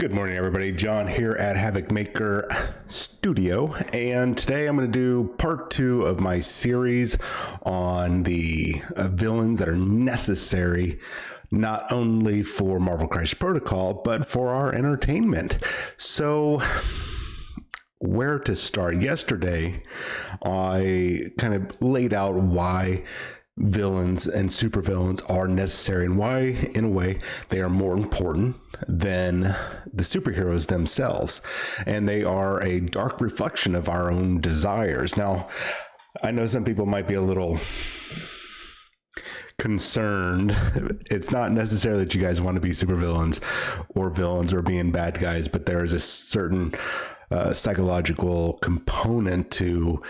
Good morning, everybody. John here at Havoc Maker Studio, and today I'm going to do part 2 of my series on the villains that are necessary not only for Marvel Crisis Protocol, but for our entertainment. So, where to start? Yesterday, I kind of laid out why villains and supervillains are necessary and why, in a way, they are more important than the superheroes themselves. And they are a dark reflection of our own desires. Now, I know some people might be a little concerned. It's not necessarily that you guys want to be supervillains or villains or being bad guys, but there is a certain psychological component to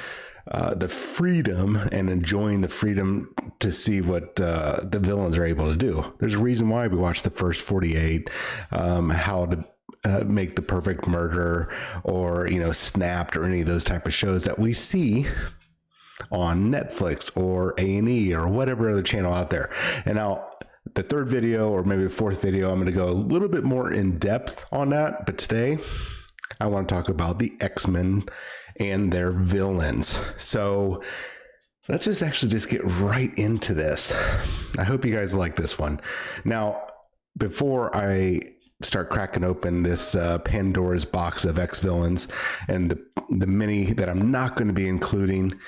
the freedom and enjoying the freedom to see what the villains are able to do. There's a reason why we watch the first 48, how to make the perfect murder, or Snapped, or any of those type of shows that we see on Netflix or A&E or whatever other channel out there. And now the third video, or maybe the fourth video, I'm going to go a little bit more in depth on that. But today I want to talk about the X-Men and their villains. So let's just get right into this. I hope you guys like this one. Now, before I start cracking open this Pandora's box of X-villains and the many that I'm not going to be including,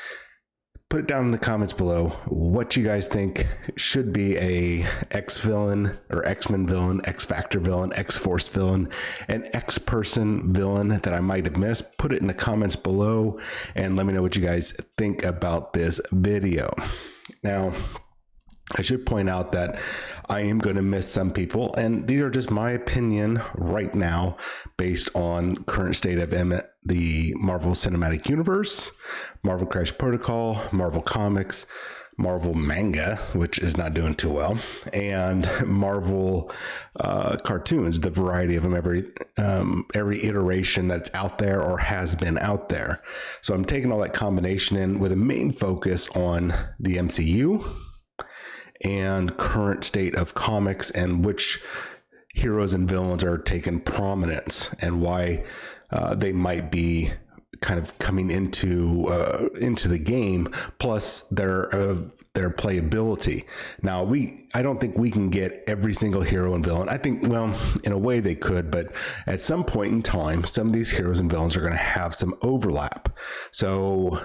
put it down in the comments below what you guys think should be a X-villain or X-Men villain, X-Factor villain, X-Force villain, an X-Person villain that I might have missed. Put it in the comments below and let me know what you guys think about this video. Now, I should point out that I am going to miss some people, and these are just my opinion right now based on current state of the Marvel Cinematic Universe, Marvel Crisis Protocol, Marvel Comics, Marvel Manga, which is not doing too well, and Marvel cartoons, the variety of them, every iteration that's out there or has been out there. So I'm taking all that combination in with a main focus on the MCU and current state of comics and which heroes and villains are taking prominence and why they might be kind of coming into the game, plus their playability. Now, I don't think we can get every single hero and villain. I think, well, in a way they could, but at some point in time, some of these heroes and villains are going to have some overlap. So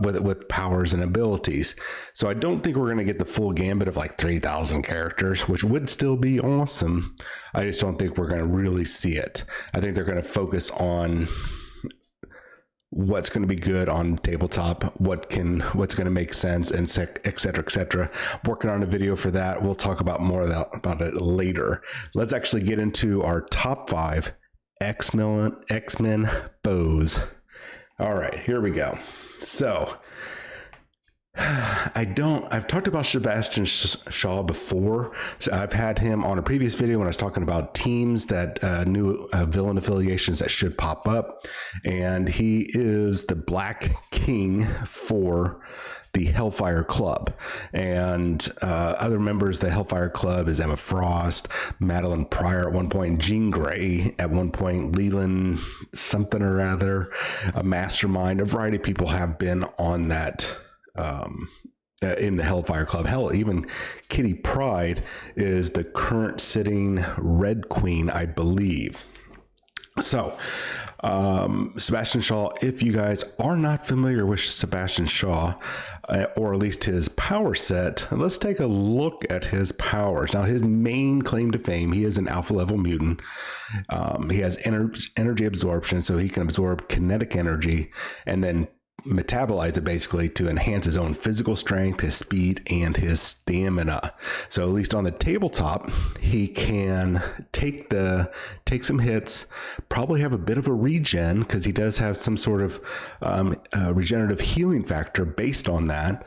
with powers and abilities. So I don't think we're going to get the full gambit of like 3,000 characters, which would still be awesome. I just don't think we're going to really see it. I think they're going to focus on what's going to be good on tabletop, what's going to make sense, and et cetera. Working on a video for that. We'll talk about more about it later. Let's actually get into our top 5 X-Men foes. All right, here we go. So I've talked about Sebastian Shaw before. So I've had him on a previous video when I was talking about teams that new villain affiliations that should pop up. And he is the Black King for the Hellfire Club. And other members of the Hellfire Club is Emma Frost, Madeline Pryor at one point, Jean Grey at one point, Leland something or other, a Mastermind. A variety of people have been on that in the Hellfire Club. Hell, even Kitty Pryde is the current sitting Red Queen, I believe. So, Sebastian Shaw, if you guys are not familiar with Sebastian Shaw, or at least his power set, let's take a look at his powers. Now, his main claim to fame, he is an alpha level mutant. He has energy absorption, so he can absorb kinetic energy and then metabolize it basically to enhance his own physical strength, his speed, and his stamina. So at least on the tabletop, he can take some hits, probably have a bit of a regen because he does have some sort of regenerative healing factor based on that.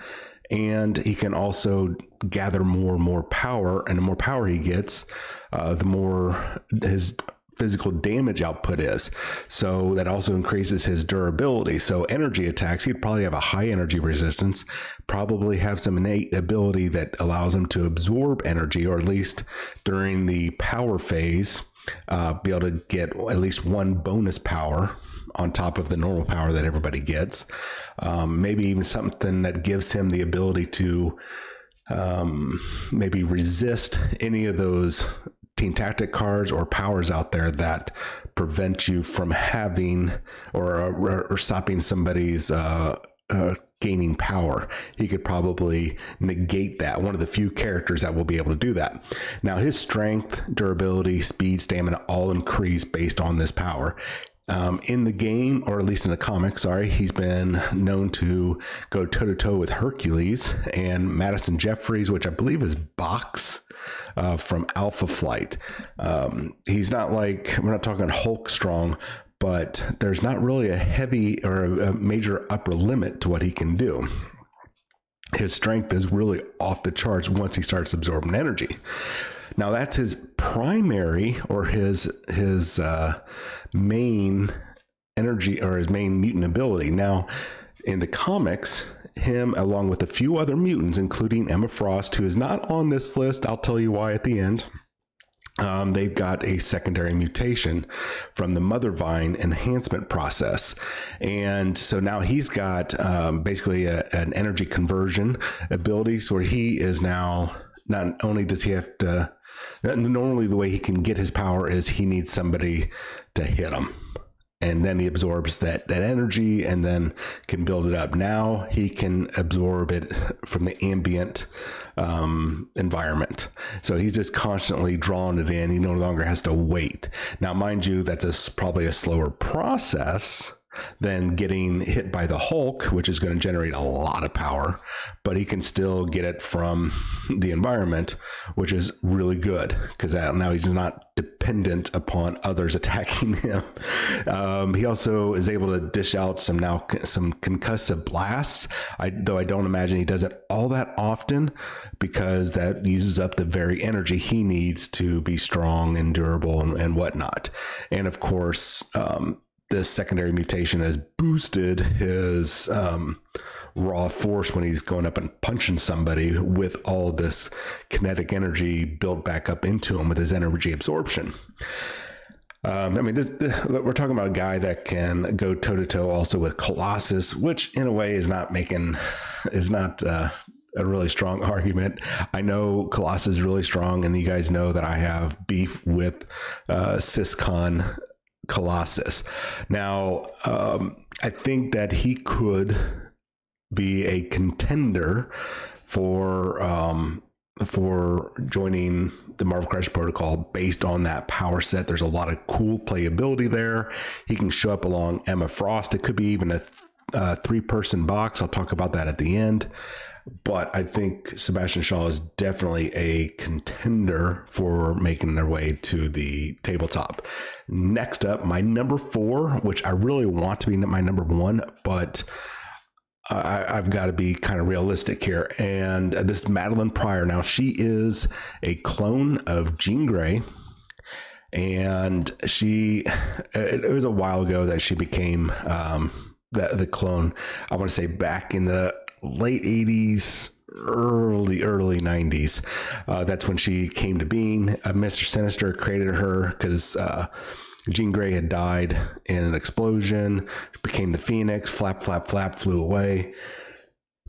And he can also gather more and more power, and the more power he gets, the more his physical damage output is. So that also increases his durability. So energy attacks, he'd probably have a high energy resistance, probably have some innate ability that allows him to absorb energy, or at least during the power phase, be able to get at least one bonus power on top of the normal power that everybody gets. Maybe even something that gives him the ability to maybe resist any of those team tactic cards or powers out there that prevent you from having or stopping somebody's gaining power. He could probably negate that. One of the few characters that will be able to do that. Now, his strength, durability, speed, stamina all increase based on this power. In the game, or at least in the comics, he's been known to go toe-to-toe with Hercules and Madison Jeffries, which I believe is Box from Alpha Flight. He's not like, we're not talking Hulk strong, but there's not really a heavy or a major upper limit to what he can do. His strength is really off the charts once he starts absorbing energy. Now, that's his primary or his main energy or his main mutant ability. Now, in the comics, him along with a few other mutants, including Emma Frost, who is not on this list, I'll tell you why at the end. They've got a secondary mutation from the Mother Vine enhancement process. And so now he's got basically an energy conversion ability. So he is now, not only does he have to, normally the way he can get his power is he needs somebody to hit him. And then he absorbs that energy and then can build it up. Now he can absorb it from the ambient environment. So he's just constantly drawing it in. He no longer has to wait. Now, mind you, that's probably a slower process than getting hit by the Hulk, which is going to generate a lot of power, but he can still get it from the environment, which is really good because now he's not dependent upon others attacking him. He also is able to dish out some concussive blasts, though I don't imagine he does it all that often because that uses up the very energy he needs to be strong and durable and whatnot. And of course, this secondary mutation has boosted his raw force when he's going up and punching somebody with all this kinetic energy built back up into him with his energy absorption. I mean, we're talking about a guy that can go toe-to-toe also with Colossus, which in a way is not a really strong argument. I know Colossus is really strong, and you guys know that I have beef with Syscon Colossus. Now, I think that he could be a contender for joining the Marvel Crisis Protocol based on that power set. There's a lot of cool playability there. He can show up along Emma Frost. It could be even a three-person box. I'll talk about that at the end. But I think Sebastian Shaw is definitely a contender for making their way to the tabletop. Next up, my number 4, which I really want to be my number 1, but I've got to be kind of realistic here. And this is MADELYNE PRYOR. Now, she is a clone of Jean Grey. And it was a while ago that she became the clone. I want to say back in the late 80s, early 90s. That's when she came to being. Mr. Sinister created her because Jean Grey had died in an explosion, became the Phoenix, flap, flew away.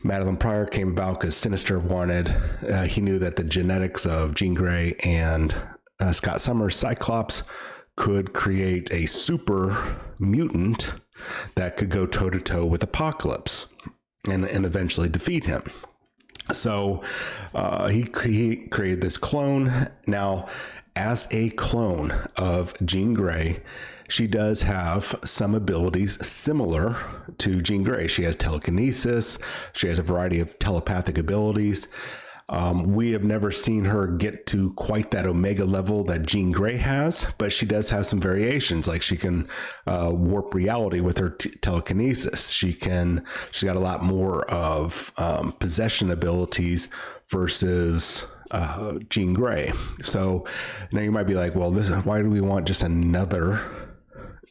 MADELYNE PRYOR came about because Sinister he knew that the genetics of Jean Grey and Scott Summers' Cyclops could create a super mutant that could go toe-to-toe with Apocalypse and eventually defeat him. So he created this clone. Now, as a clone of Jean Grey, she does have some abilities similar to Jean Grey. She has telekinesis. She has a variety of telepathic abilities. We have never seen her get to quite that Omega level that Jean Grey has, but she does have some variations. Like she can warp reality with her telekinesis. She's got a lot more of possession abilities versus Jean Grey. So now you might be like, well, why do we want just another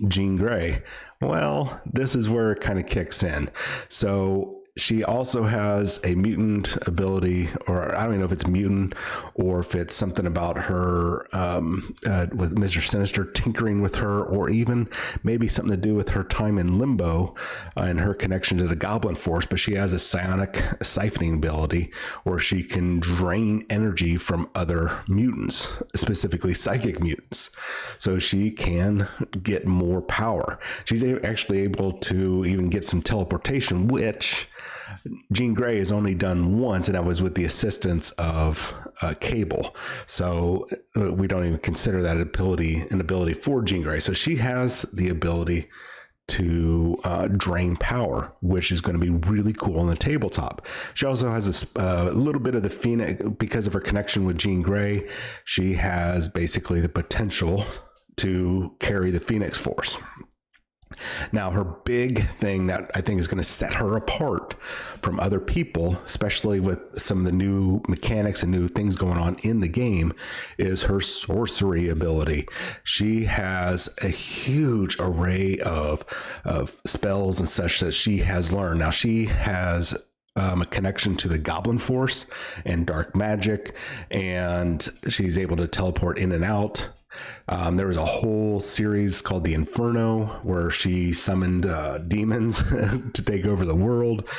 Jean Grey? Well, this is where it kind of kicks in. So She also has a mutant ability, or I don't even know if it's mutant or if it's something about her with Mr. Sinister tinkering with her, or even maybe something to do with her time in limbo and her connection to the Goblin Force. But she has a psionic siphoning ability where she can drain energy from other mutants, specifically psychic mutants. So she can get more power. She's actually able to even get some teleportation, which Jean Grey has only done once, and that was with the assistance of Cable. So we don't even consider that an ability for Jean Grey. So she has the ability to drain power, which is going to be really cool on the tabletop. She also has a little bit of the Phoenix, because of her connection with Jean Grey. She has basically the potential to carry the Phoenix Force. Now, her big thing that I think is going to set her apart from other people, especially with some of the new mechanics and new things going on in the game, is her sorcery ability. She has a huge array of spells and such that she has learned. Now, she has a connection to the Goblin Force and dark magic, and she's able to teleport in and out. There was a whole series called the Inferno where she summoned demons to take over the world.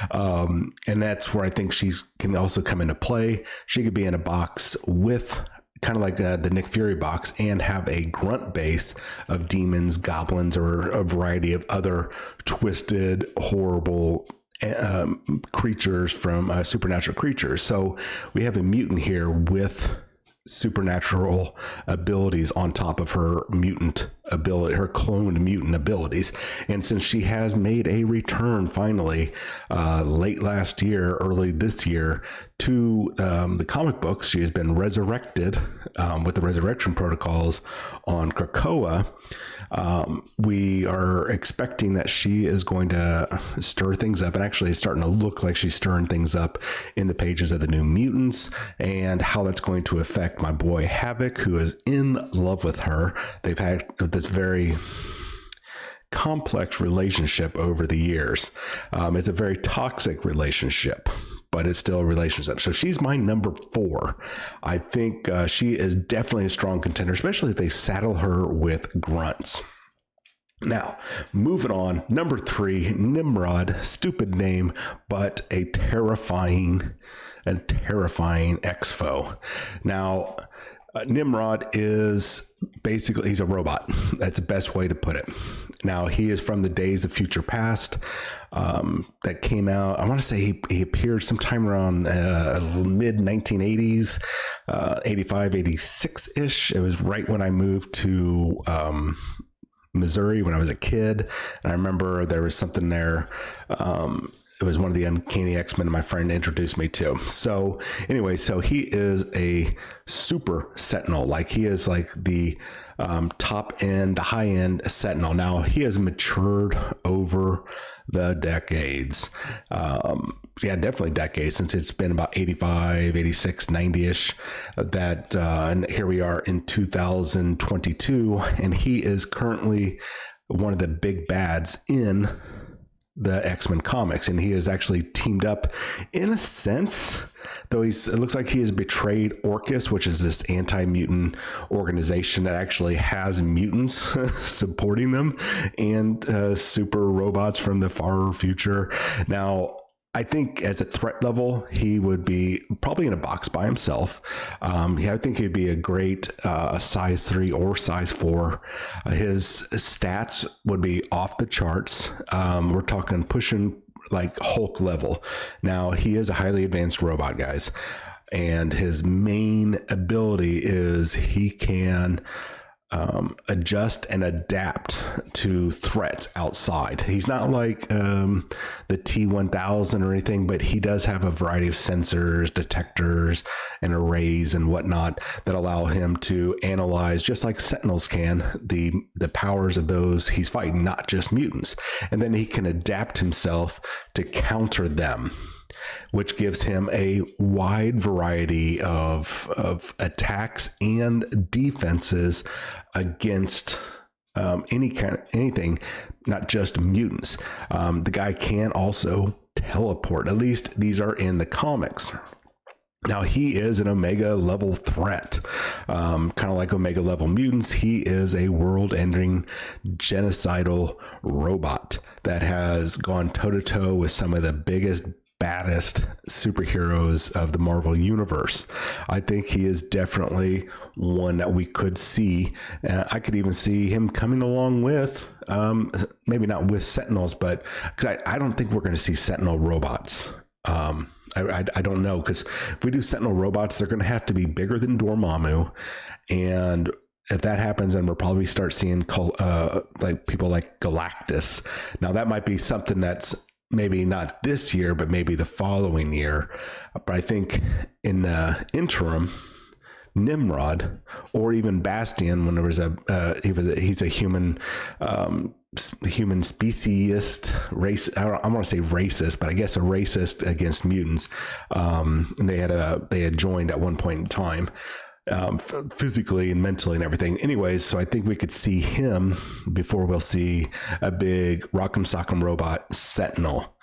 And that's where I think she can also come into play. She could be in a box with kind of like the Nick Fury box and have a grunt base of demons, goblins, or a variety of other twisted, horrible creatures from supernatural creatures. So we have a mutant here with supernatural abilities on top of her mutant ability, her cloned mutant abilities. And since she has made a return finally late last year, early this year, to the comic books, she has been resurrected with the resurrection protocols on Krakoa. We are expecting that she is going to stir things up, and actually it's starting to look like she's stirring things up in the pages of the New Mutants, and how that's going to affect my boy Havoc, who is in love with her. They've had this very complex relationship over the years. It's a very toxic relationship, but it's still a relationship. So she's my number 4. I think she is definitely a strong contender, especially if they saddle her with grunts. Now, moving on, number 3, Nimrod. Stupid name, but a terrifying X-foe. Now, Nimrod is basically, he's a robot. That's the best way to put it. Now, he is from the Days of Future Past that came out. I want to say he appeared sometime around mid 1980s, 85, 86-ish. It was right when I moved to Missouri when I was a kid. And I remember there was something there. It was one of the Uncanny X-Men my friend introduced me to. So anyway, so he is a super Sentinel. Like, he is like the top end, the high end Sentinel. Now, he has matured over the decades. Yeah, definitely decades, since it's been about 85, 86, 90-ish that, and here we are in 2022, and he is currently one of the big bads in the X-Men comics, and he is actually teamed up in a sense, though it looks like he has betrayed Orcus, which is this anti-mutant organization that actually has mutants supporting them, and super robots from the far future. Now, I think as a threat level, he would be probably in a box by himself. I think he'd be a great size 3 or size 4. His stats would be off the charts. We're talking pushing like Hulk level. Now, he is a highly advanced robot, guys. And his main ability is he can adjust and adapt to threats outside. He's not like the T-1000 or anything, but he does have a variety of sensors, detectors, and arrays and whatnot that allow him to analyze, just like Sentinels can, the powers of those he's fighting, not just mutants. And then he can adapt himself to counter them, which gives him a wide variety of attacks and defenses against anything, not just mutants. The guy can also teleport. At least these are in the comics. Now, he is an Omega level threat, kind of like Omega level mutants. He is a world-ending genocidal robot that has gone toe-to-toe with some of the biggest, baddest superheroes of the Marvel universe. I think he is definitely one that we could see. I could even see him coming along with, maybe not with Sentinels, but because I don't think we're going to see Sentinel robots. I don't know, because if we do Sentinel robots, they're going to have to be bigger than Dormammu, and if that happens, then we'll probably start seeing like people like Galactus. Now that might be something that's maybe not this year, but maybe the following year. But I think in the interim, Nimrod or even Bastian, when there was he's a human speciesist race. I want to say racist, but I guess a racist against mutants. And they had joined at one point in time, physically and mentally and everything. Anyways, so I think we could see him before we'll see a big Rock'em Sock'em robot Sentinel.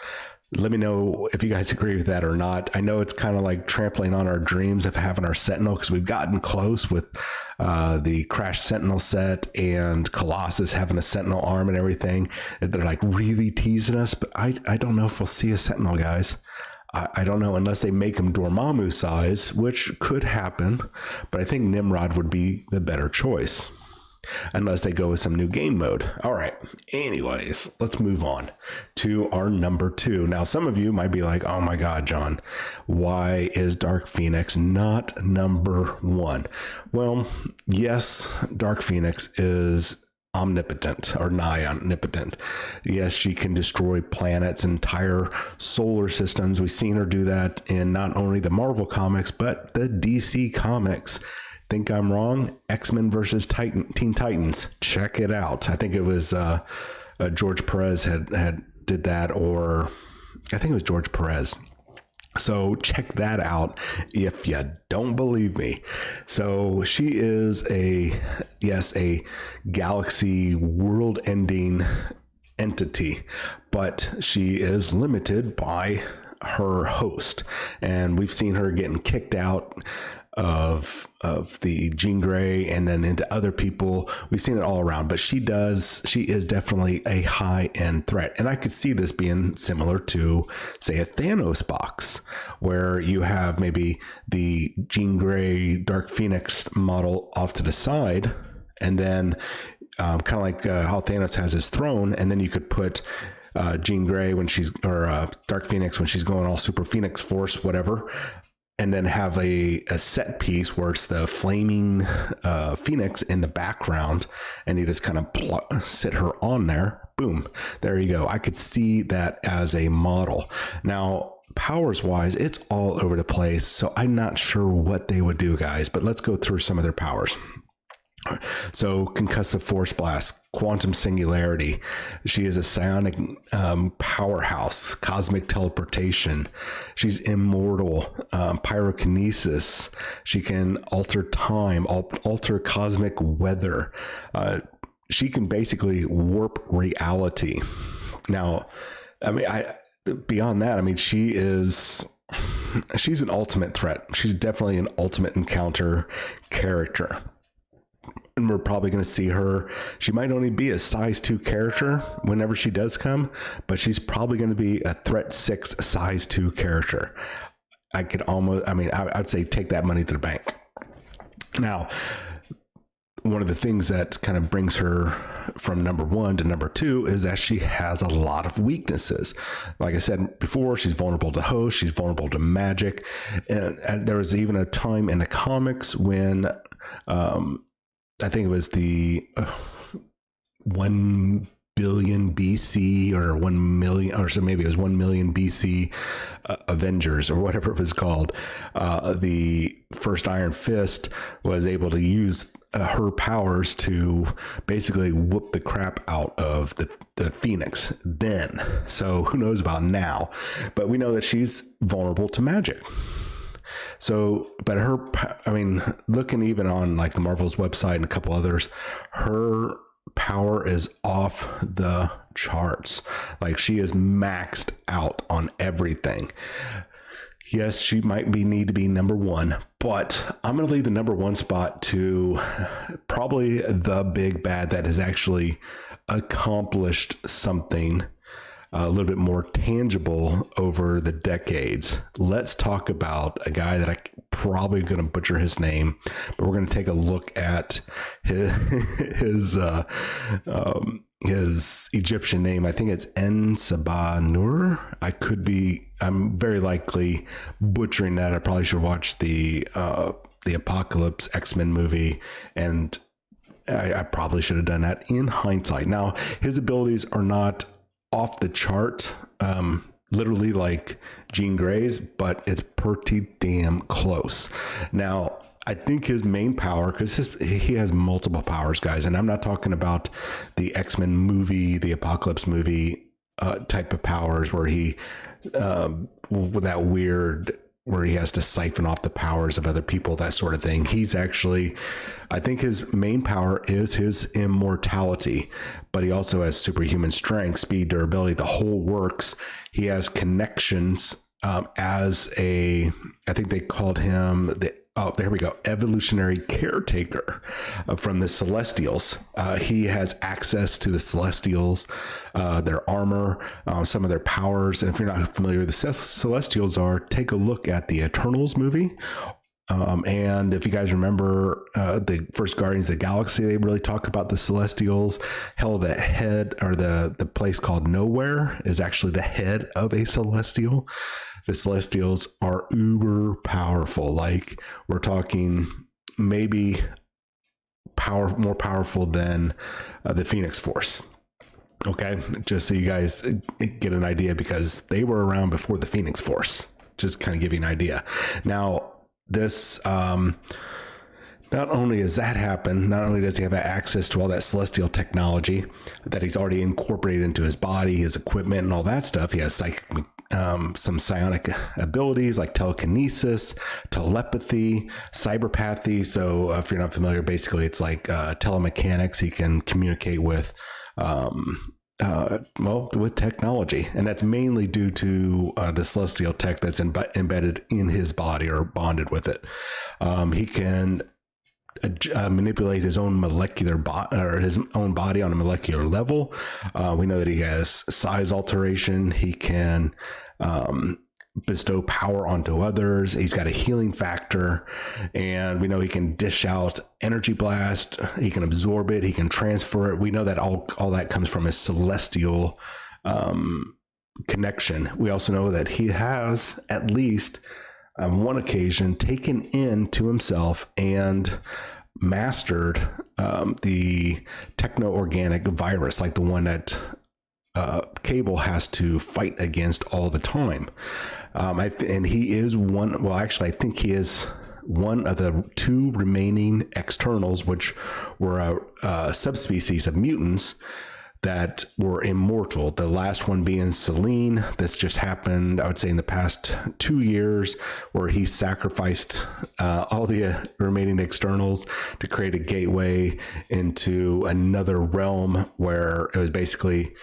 Let me know if you guys agree with that or not. I know it's kind of like trampling on our dreams of having our Sentinel, because we've gotten close with the Crash Sentinel set and Colossus having a Sentinel arm and everything. They're like really teasing us, but I don't know if we'll see a Sentinel, guys. I don't know, unless they make him Dormammu size, which could happen, but I think Nimrod would be the better choice, unless they go with some new game mode. All right. Anyways, let's move on to our number 2. Now, some of you might be like, oh my God, John, why is Dark Phoenix not number 1? Well, yes, Dark Phoenix is omnipotent or nigh omnipotent. Yes, she can destroy planets, entire solar systems. We've seen her do that in not only the Marvel comics, but the DC comics. Think I'm wrong? X-Men versus Teen Titans. Check it out. I think it was George Perez had did that, or I think it was George Perez. So check that out if you don't believe me. So she is a galaxy world-ending entity, but she is limited by her host, and we've seen her getting kicked out of the Jean Grey and then into other people. We've seen it all around, but she is definitely a high-end threat. And I could see this being similar to, say, a Thanos box, where you have maybe the Jean Grey Dark Phoenix model off to the side, and then kind of like how Thanos has his throne, and then you could put Jean Grey Dark Phoenix when she's going all Super Phoenix Force, whatever, and then have a set piece where it's the flaming Phoenix in the background, and you just kind of sit her on there. Boom, there you go. I could see that as a model. Now, powers wise, it's all over the place, so I'm not sure what they would do, guys, but let's go through some of their powers. So concussive force blast, quantum singularity. She is a psionic powerhouse, cosmic teleportation. She's immortal, pyrokinesis. She can alter time, alter cosmic weather. She can basically warp reality. Now, I mean, beyond that, I mean, she's an ultimate threat. She's definitely an ultimate encounter character. And we're probably going to see her. She might only be a size 2 character whenever she does come, but she's probably going to be a threat 6 size 2 character. I'd say take that money to the bank. Now, one of the things that kind of brings her from number 1 to number 2 is that she has a lot of weaknesses. Like I said before, she's vulnerable to host, she's vulnerable to magic. And there was even a time in the comics when, I think it was the 1 billion BC or 1 million, or so maybe it was 1 million BC Avengers or whatever it was called. The first Iron Fist was able to use her powers to basically whoop the crap out of the Phoenix then. So who knows about now, but we know that she's vulnerable to magic. So, but looking even on like the Marvel's website and a couple others, her power is off the charts. Like, she is maxed out on everything. Yes, she might need to be number one, but I'm going to leave the number one spot to probably the big bad that has actually accomplished something a little bit more tangible over the decades. Let's talk about a guy that I probably going to butcher his name, but we're going to take a look at his Egyptian name. I think it's En-Sabah-Nur. I'm very likely butchering that. I probably should watch the Apocalypse X-Men movie, and I probably should have done that in hindsight. Now, his abilities are not off the chart, literally like Jean Grey's, but it's pretty damn close. Now, I think his main power, because he has multiple powers, guys, and I'm not talking about the X-Men movie, the Apocalypse movie type of powers where he, with that weird, where he has to siphon off the powers of other people, that sort of thing. He's actually, I think his main power is his immortality, but he also has superhuman strength, speed, durability, the whole works. He has connections as I think they called him there we go, evolutionary caretaker from the Celestials. He has access to the Celestials, their armor, some of their powers. And if you're not familiar with the Celestials take a look at the Eternals movie. And if you guys remember the first Guardians of the Galaxy, they really talk about the Celestials. Hell, the head, or the place called Nowhere, is actually the head of a Celestial. The Celestials are uber powerful. Like, we're talking maybe more powerful than the Phoenix Force. Okay, just so you guys get an idea, because they were around before the Phoenix Force. Just kind of give you an idea. Now, this not only does that happen, not only does he have access to all that celestial technology that he's already incorporated into his body, his equipment, and all that stuff. He has some psionic abilities like telekinesis, telepathy, cyberpathy. So if you're not familiar, basically it's like telemechanics. He can communicate with with technology, and that's mainly due to the celestial tech that's embedded in his body or bonded with it. He can manipulate his own his own body on a molecular level. We know that he has size alteration. He can bestow power onto others. He's got a healing factor, and we know he can dish out energy blast. He can absorb it. He can transfer it. We know that all that comes from his celestial connection. We also know that he has, at least on one occasion, taken into himself and mastered the techno-organic virus, like the one that Cable has to fight against all the time. And he is one, well, actually, I think he is one of the two remaining externals, which were a subspecies of mutants that were immortal. The last one being Selene. This just happened, I would say, in the past 2 years, where he sacrificed all the remaining externals to create a gateway into another realm, where it was basically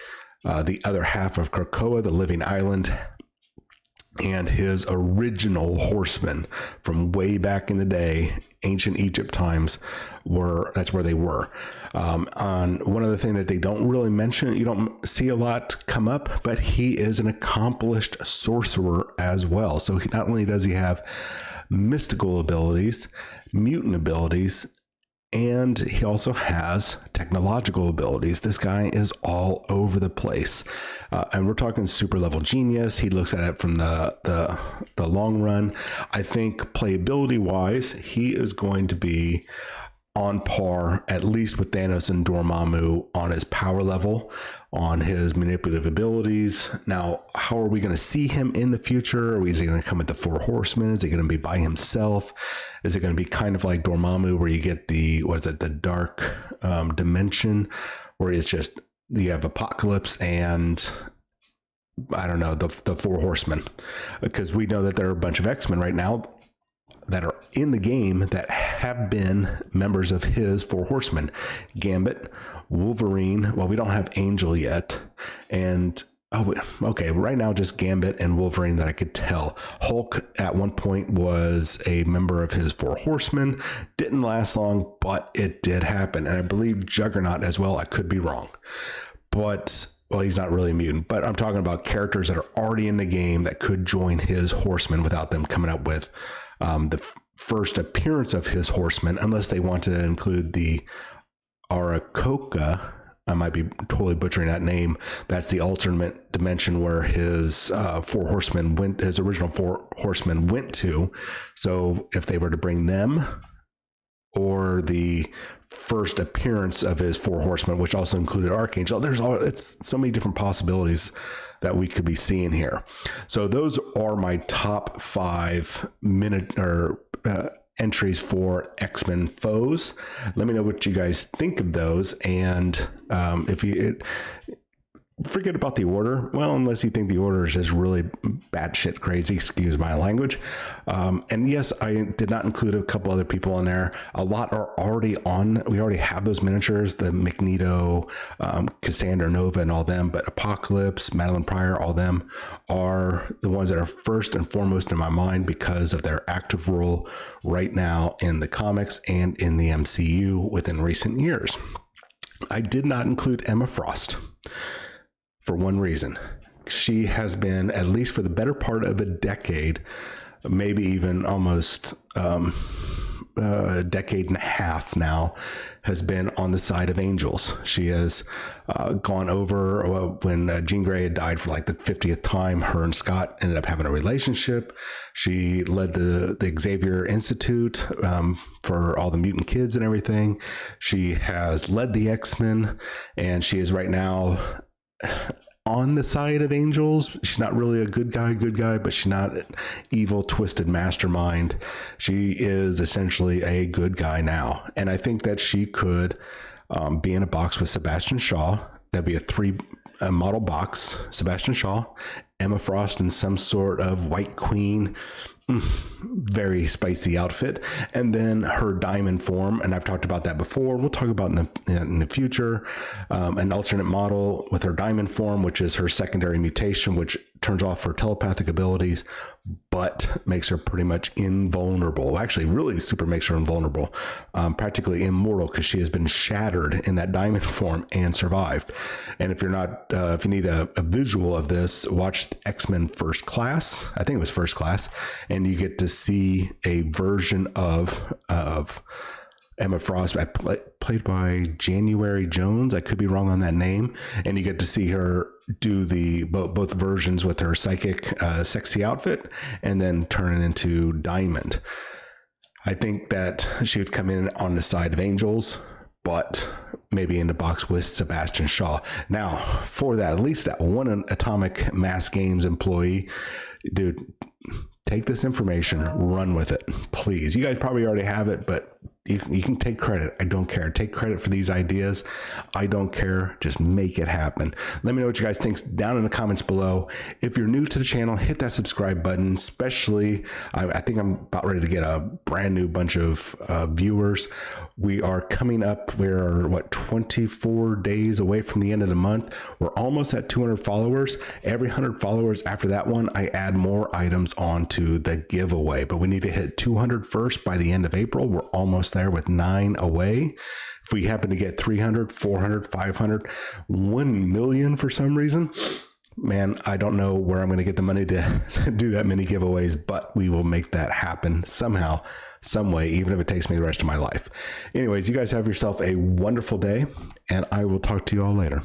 the other half of Krakoa, the living island, and his original horsemen from way back in the day, ancient Egypt times, that's where they were. On one other thing that they don't really mention, you don't see a lot come up, but he is an accomplished sorcerer as well. So not only does he have mystical abilities, mutant abilities, and he also has technological abilities. This guy is all over the place. And we're talking super level genius. He looks at it from the long run. I think playability wise, he is going to be on par, at least with Thanos and Dormammu, on his power level, on his manipulative abilities. Now, how are we going to see him in the future? Is he going to come with the Four Horsemen? Is he going to be by himself? Is it going to be kind of like Dormammu, where you get the dark dimension, where it's just, you have Apocalypse and, I don't know, the Four Horsemen? Because we know that there are a bunch of X-Men right now. that are in the game that have been members of his Four Horsemen: Gambit, Wolverine. Well, we don't have Angel yet. And okay, right now just Gambit and Wolverine that I could tell. Hulk at one point was a member of his Four Horsemen. Didn't last long, but it did happen. And I believe Juggernaut as well. I could be wrong. But, well, he's not really a mutant. But I'm talking about characters that are already in the game that could join his Horsemen without them coming up with the first appearance of his Horsemen, unless they want to include the Arakoka. I might be totally butchering that name. That's the alternate dimension where his Four Horsemen went, his original Four Horsemen went to. So if they were to bring them, or the first appearance of his Four Horsemen, which also included Archangel, it's so many different possibilities that we could be seeing here. So those are my top 5 entries for X-Men foes. Let me know what you guys think of those, and if you forget about the order. Well, unless you think the order is just really batshit crazy, excuse my language. And yes, I did not include a couple other people in there. A lot are already on. We already have those miniatures, the Magneto, Cassandra Nova and all them, but Apocalypse, Madeline Pryor, all them are the ones that are first and foremost in my mind because of their active role right now in the comics and in the MCU within recent years. I did not include Emma Frost for one reason. She has been, at least for the better part of a decade, maybe even almost a decade and a half now, has been on the side of Angels. She has gone over when Jean Grey had died for like the 50th time. Her and Scott ended up having a relationship. She led the Xavier Institute for all the mutant kids and everything. She has led the X-Men, and she is right now on the side of Angels. She's not really a good guy, but she's not an evil, twisted mastermind. She is essentially a good guy now. And I think that she could be in a box with Sebastian Shaw. That'd be a 3 model box. Sebastian Shaw, Emma Frost in some sort of White Queen, very spicy outfit, and then her diamond form, and I've talked about that before. We'll talk about in the future, an alternate model with her diamond form, which is her secondary mutation, which turns off her telepathic abilities, but makes her pretty much invulnerable. Actually, really super makes her invulnerable, practically immortal, because she has been shattered in that diamond form and survived. And if you're not, if you need a visual of this, watch X-Men First Class. I think it was First Class, and you get to see a version of Emma Frost, played by January Jones. I could be wrong on that name. And you get to see her do the both versions with her psychic sexy outfit, and then turn it into Diamond. I think that she would come in on the side of Angels, but maybe in the box with Sebastian Shaw. Now, for that, at least that one Atomic Mass Games employee, dude, take this information, run with it, please. You guys probably already have it, but you can take credit. I don't care. Take credit for these ideas. I don't care. Just make it happen. Let me know what you guys think down in the comments below. If you're new to the channel, hit that subscribe button. Especially, I think I'm about ready to get a brand new bunch of viewers. We are coming up. We're 24 days away from the end of the month. We're almost at 200 followers. Every 100 followers after that one, I add more items onto the giveaway. But we need to hit 200 first by the end of April. We're almost there with 9 away. If we happen to get 300, 400, 500, 1 million for some reason, man, I don't know where I'm going to get the money to do that many giveaways, but we will make that happen somehow, some way, even if it takes me the rest of my life. Anyways, you guys have yourself a wonderful day, and I will talk to you all later.